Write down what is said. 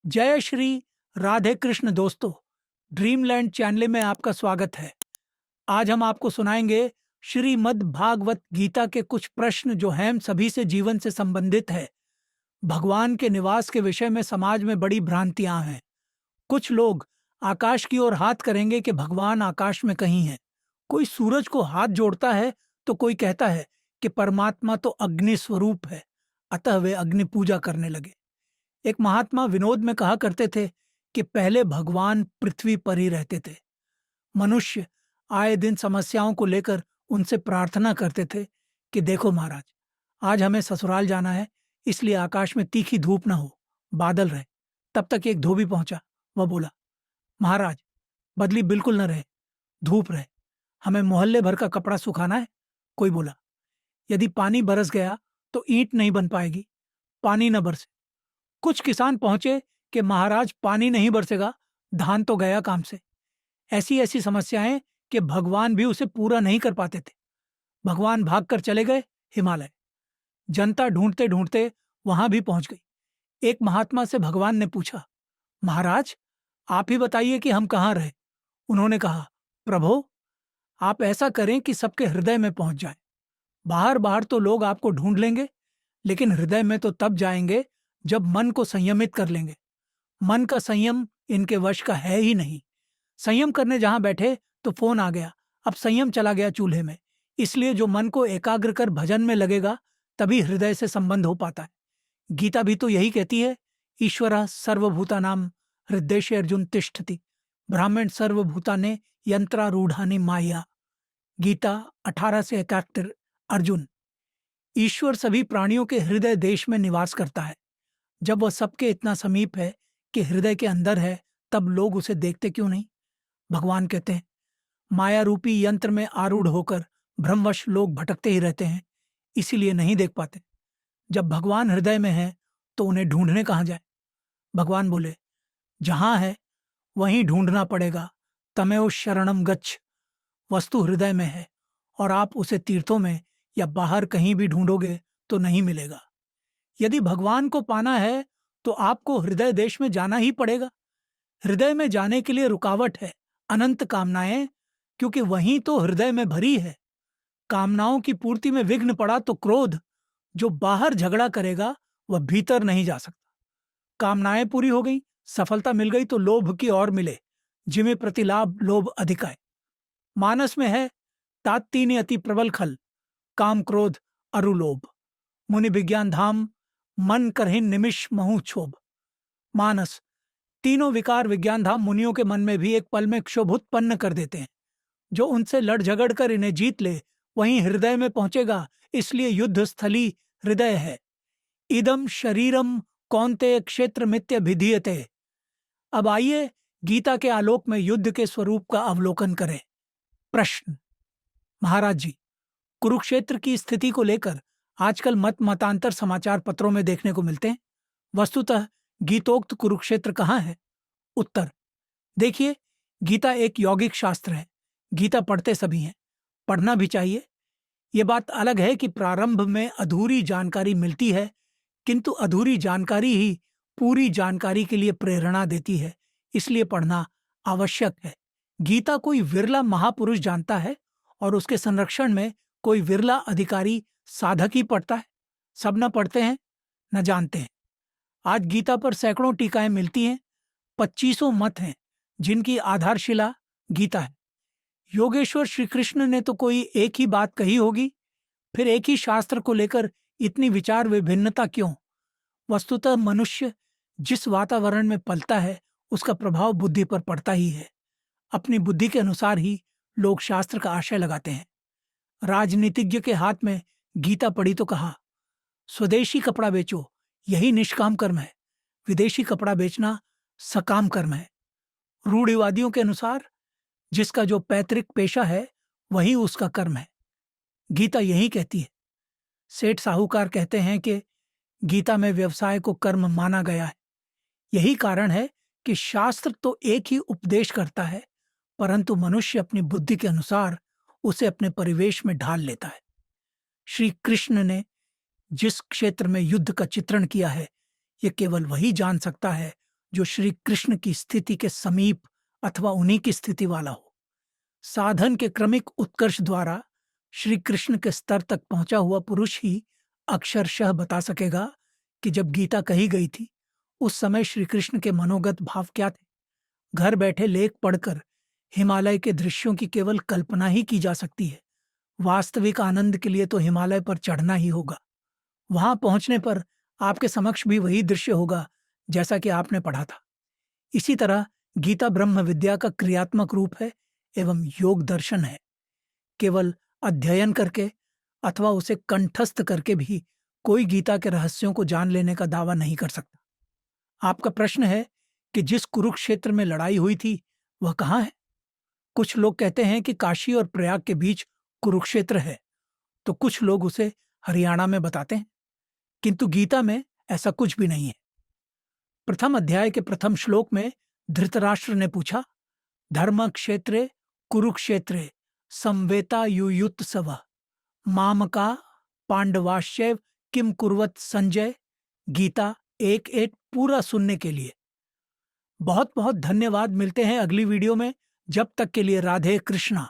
जय श्री राधे कृष्ण दोस्तों। Dreamland channel में आपका स्वागत है। आज हम आपको सुनाएंगे श्रीमद् भागवत गीता के कुछ प्रश्न जो हम सभी से जीवन से संबंधित है। भगवान के निवास के विषय में समाज में बड़ी भ्रांतियां हैं। कुछ लोग आकाश की ओर हाथ करेंगे कि भगवान आकाश में कहीं है। कोई सूरज को हाथ जोड़ता है तो कोई कहता है कि परमात्मा तो अग्नि स्वरूप है, अतः वे अग्नि पूजा करने लगे। एक महात्मा विनोद में कहा करते थे कि पहले भगवान पृथ्वी पर ही रहते थे। मनुष्य आए दिन समस्याओं को लेकर उनसे प्रार्थना करते थे कि देखो महाराज, आज हमें ससुराल जाना है, इसलिए आकाश में तीखी धूप ना हो, बादल रहे। तब तक एक धोबी पहुंचा। वह बोला, महाराज, बदली बिल्कुल न रहे, धूप रहे, हमें मोहल्ले भर का कपड़ा सुखाना है। कोई बोला, यदि पानी बरस गया तो ईंट नहीं बन पाएगी, पानी न बरसे। कुछ किसान पहुंचे कि महाराज, पानी नहीं बरसेगा, धान तो गया काम से। ऐसी ऐसी समस्याएं कि भगवान भी उसे पूरा नहीं कर पाते थे। भगवान भागकर चले गए हिमालय। जनता ढूंढते ढूंढते वहां भी पहुंच गई। एक महात्मा से भगवान ने पूछा, महाराज, आप ही बताइए कि हम कहाँ रहे। उन्होंने कहा, प्रभो, आप ऐसा करें कि सबके हृदय में पहुंच जाए। बाहर बाहर तो लोग आपको ढूंढ लेंगे, लेकिन हृदय में तो तब जाएंगे जब मन को संयमित कर लेंगे। मन का संयम इनके वश का है ही नहीं। संयम करने जहां बैठे तो फोन आ गया, अब संयम चला गया चूल्हे में। इसलिए जो मन को एकाग्र कर भजन में लगेगा तभी हृदय से संबंध हो पाता है। गीता भी तो यही कहती है, ईश्वरः सर्वभूतानां हृदयेषु अर्जुन तिष्ठति, ब्राह्मण सर्वभूतानि यंत्रारूढ़ानि माया। गीता 18 से 71। अर्जुन, ईश्वर सभी प्राणियों के हृदय देश में निवास करता है। जब वह सबके इतना समीप है कि हृदय के अंदर है, तब लोग उसे देखते क्यों नहीं। भगवान कहते हैं, माया रूपी यंत्र में आरूढ़ होकर भ्रमवश लोग भटकते ही रहते हैं, इसीलिए नहीं देख पाते। जब भगवान हृदय में है तो उन्हें ढूंढने कहाँ जाए। भगवान बोले, जहां है वहीं ढूंढना पड़ेगा। तमेव शरणम गच्छ। वस्तु हृदय में है और आप उसे तीर्थों में या बाहर कहीं भी ढूंढोगे तो नहीं मिलेगा। यदि भगवान को पाना है तो आपको हृदय देश में जाना ही पड़ेगा। हृदय में जाने के लिए रुकावट है अनंत कामनाएं, क्योंकि वहीं तो हृदय में भरी है। कामनाओं की पूर्ति में विघ्न पड़ा तो क्रोध, जो बाहर झगड़ा करेगा वह भीतर नहीं जा सकता। कामनाएं पूरी हो गई, सफलता मिल गई तो लोभ की ओर मिले, जिमे प्रतिलाभ लोभ अधिकाय। मानस में है तात्तीनि अति प्रबल खल, काम क्रोध अरुलोभ। मुनि विज्ञान धाम मन करहिन निमिष महु क्षोभ। मानस, तीनों विकार विज्ञान धाम मुनियों के मन में भी एक पल में क्षोभ उत्पन्न कर देते हैं। जो उनसे लड़ झगड़ कर इन्हें जीत ले वहीं हृदय में पहुंचेगा, इसलिए युद्ध स्थली हृदय है। इदम शरीरम कौन्तेय क्षेत्र मित्यभिधीयते। अब आइए गीता के आलोक में युद्ध के स्वरूप का अवलोकन करें। प्रश्न, महाराज जी, कुरुक्षेत्र की स्थिति को लेकर आजकल मत मतांतर समाचार पत्रों में देखने को मिलते हैं। वस्तुतः गीतोक्त कुरुक्षेत्र कहाँ है? उत्तर, देखिए, गीता एक यौगिक शास्त्र है। गीता पढ़ते सभी हैं, पढ़ना भी चाहिए। ये बात अलग है कि प्रारंभ में अधूरी जानकारी मिलती है, किंतु अधूरी जानकारी ही पूरी जानकारी के लिए प्रेरणा देती है, इसलिए पढ़ना आवश्यक है। गीता कोई विरला महापुरुष जानता है और उसके संरक्षण में कोई विरला अधिकारी साधक ही पढ़ता है। सब न पढ़ते हैं, न जानते हैं। आज गीता पर सैकड़ों टीकाएं मिलती हैं, 2500 मत हैं, जिनकी आधारशिला गीता है। योगेश्वर श्री कृष्ण ने तो कोई एक ही बात कही होगी, फिर एक ही शास्त्र को लेकर इतनी विचार विभिन्नता क्यों? वस्तुतः मनुष्य जिस वातावरण में पलता है उसका प्रभाव बुद्धि पर पड़ता ही है। अपनी बुद्धि के अनुसार ही लोग शास्त्र का आशय लगाते हैं। राजनीतिज्ञ के हाथ में गीता पड़ी तो कहा, स्वदेशी कपड़ा बेचो, यही निष्काम कर्म है, विदेशी कपड़ा बेचना सकाम कर्म है। रूढ़िवादियों के अनुसार जिसका जो पैतृक पेशा है वही उसका कर्म है। गीता यही कहती है। सेठ साहूकार कहते हैं कि गीता में व्यवसाय को कर्म माना गया है। यही कारण है कि शास्त्र तो एक ही उपदेश करता है, परंतु मनुष्य अपनी बुद्धि के अनुसार उसे अपने परिवेश में ढाल लेता है। श्री कृष्ण ने जिस क्षेत्र में युद्ध का चित्रण किया है, यह केवल वही जान सकता है जो श्री कृष्ण की स्थिति के समीप अथवा उन्हीं की स्थिति वाला हो। साधन के क्रमिक उत्कर्ष द्वारा श्री कृष्ण के स्तर तक पहुंचा हुआ पुरुष ही अक्षरशः बता सकेगा कि जब गीता कही गई थी उस समय श्री कृष्ण के मनोगत भाव क्या थे। घर बैठे लेख पढ़कर हिमालय के दृश्यों की केवल कल्पना ही की जा सकती है। वास्तविक आनंद के लिए तो हिमालय पर चढ़ना ही होगा। वहां पहुंचने पर आपके समक्ष भी वही दृश्य होगा जैसा कि आपने पढ़ा था। इसी तरह गीता ब्रह्म विद्या का क्रियात्मक रूप है एवं योग दर्शन है। केवल अध्ययन करके अथवा उसे कंठस्थ करके भी कोई गीता के रहस्यों को जान लेने का दावा नहीं कर सकता। आपका प्रश्न है कि जिस कुरुक्षेत्र में लड़ाई हुई थी वह कहाँ है? कुछ लोग कहते हैं कि काशी और प्रयाग के बीच कुरुक्षेत्र है, तो कुछ लोग उसे हरियाणा में बताते हैं, किंतु गीता में ऐसा कुछ भी नहीं है। प्रथम अध्याय के प्रथम श्लोक में धृतराष्ट्र ने पूछा, धर्म क्षेत्रे कुरुक्षेत्रे संवेता युयुत्सव मामका पांडवाश्चैव किम कुर्वत संजय। गीता 1:8 पूरा सुनने के लिए बहुत बहुत धन्यवाद। मिलते हैं अगली वीडियो में। जब तक के लिए राधे कृष्णा।